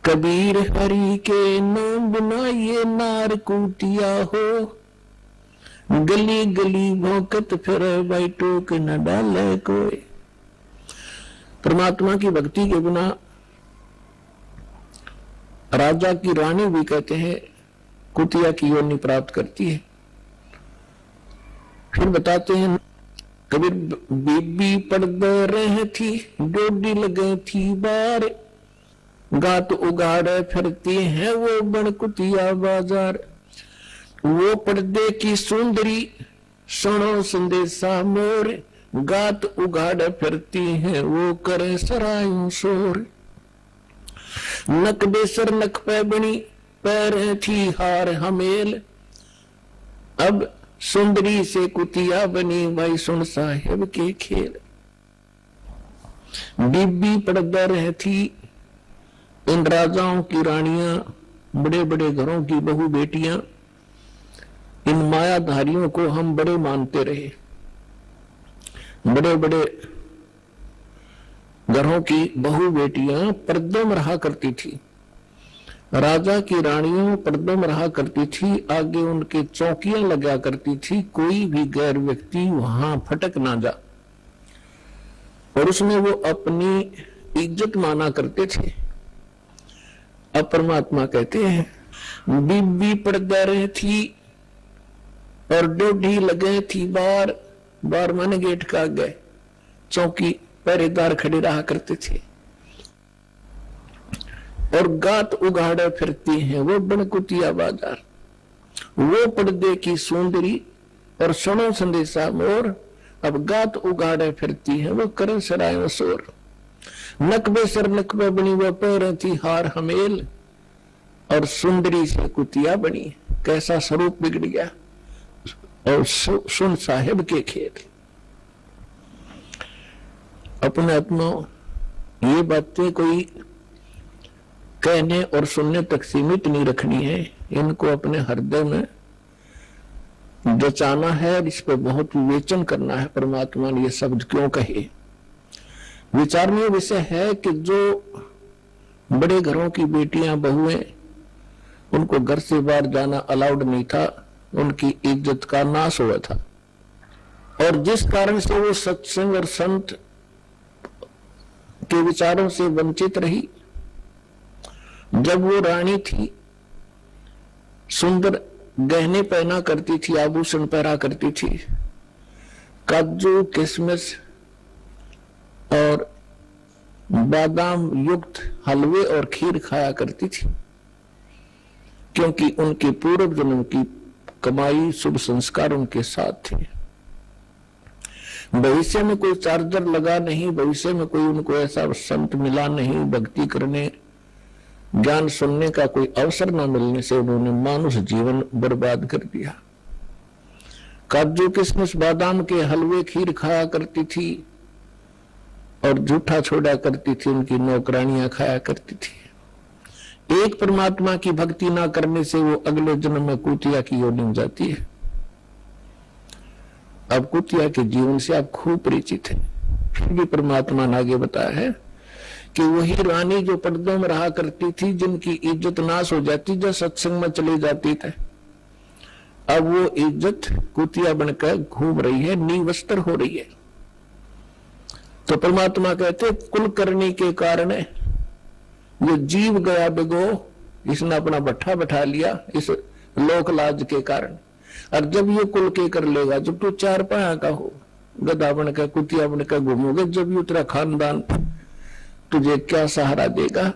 कबीर हरि के नाम बिना ये नार कुटिया हो, गली गली भौंकत फिर भाई टोक न डाले कोई। परमात्मा की भक्ति के बिना राजा की रानी भी कहते हैं कुतिया की योनि प्राप्त करती है। फिर बताते हैं कबीर बीबी पड़द रहे थी, डोडी लगे थी बार, गात उगाड़े फिरती हैं वो बन कुतिया बाजार। वो पर्दे की सुंदरी सुनो संदेशा मोर, गात उगाड़ फिरती हैं वो करे सरायों शोर। नक बेसर नक पे बनी पैर थी हार हमेल, अब सुंदरी से कुतिया बनी भाई सुन साहेब के खेल। बीबी पड़दा रह थी, इन राजाओं की रानियां, बड़े बड़े घरों की बहू बेटियां, इन मायाधारियों को हम बड़े मानते रहे। बड़े बड़े घरों की बहू बेटियां पर्दों में रहा करती थी, राजा की रानियों पर्दों में रहा करती थी, आगे उनके चौकियां लगा करती थी, कोई भी गैर व्यक्ति वहां फटक ना जा, और उसमें वो अपनी इज्जत माना करते थे। अब परमात्मा कहते हैं बीबी पर्दा रही थी और डोडी लगे थी बार, बार मन गेट का गए, चौकी पहरेदार खड़े रहा करते थे, और गात उगाड़े फिरती हैं वो बनकुतिया बाजार। वो पर्दे की सुंदरी और सुनो संदेशा मोर, अब गात उगाड़े फिरती हैं वो करे सराय शोर। नकबे सर नकबे बनी वो पैर थी हार हमेल, और सुंदरी से कुतिया बनी, कैसा स्वरूप बिगड़ गया, और सुन साहेब के खेल। अपने अपनों ये बातें कोई कहने और सुनने तक सीमित नहीं रखनी है, इनको अपने हृदय में जचाना है, इस पर बहुत विवेचन करना है। परमात्मा ने ये शब्द क्यों कहे? विचारणीय विषय है कि जो बड़े घरों की बेटियां बहुएं, उनको घर से बाहर जाना अलाउड नहीं था, उनकी इज्जत का नाश हुआ था, और जिस कारण से वो सत्संग और संत के विचारों से वंचित रही। जब वो रानी थी, सुंदर गहने पहना करती थी, आभूषण पहना करती थी, काजू किशमिश और बादाम युक्त हलवे और खीर खाया करती थी, क्योंकि उनके पूर्व जन्म की कमाई शुभ संस्कार उनके साथ थे। भविष्य में कोई चार्जर लगा नहीं, भविष्य में कोई उनको ऐसा संत मिला नहीं, भक्ति करने ज्ञान सुनने का कोई अवसर न मिलने से उन्होंने मानुष जीवन बर्बाद कर दिया। काजू किशमिश बादाम के हलवे खीर खाया करती थी और झूठा छोड़ा करती थी, उनकी नौकरानियां खाया करती थी। एक परमात्मा की भक्ति ना करने से वो अगले जन्म में कुतिया की योनि में जाती है। अब कुतिया के जीवन से आप खूब परिचित हैं, फिर भी परमात्मा ने आगे बताया है कि वही रानी जो पर्दों में रहा करती थी, जिनकी इज्जत नाश हो जाती जब सत्संग में चली जाती थी, अब वो इज्जत कुतिया बनकर घूम रही है, निवस्त्र हो रही है। तो परमात्मा कहते कुल करने के कारण ये जीव गया बिगो, इसने अपना भट्ठा बैठा लिया इस लोक लाज के कारण। और जब ये कुल के कर लेगा, जब तू चार पाया का हो, गधा बनकर कुतिया बनकर घूमोगे, जब ये तेरा खानदान तुझे क्या सहारा देगा?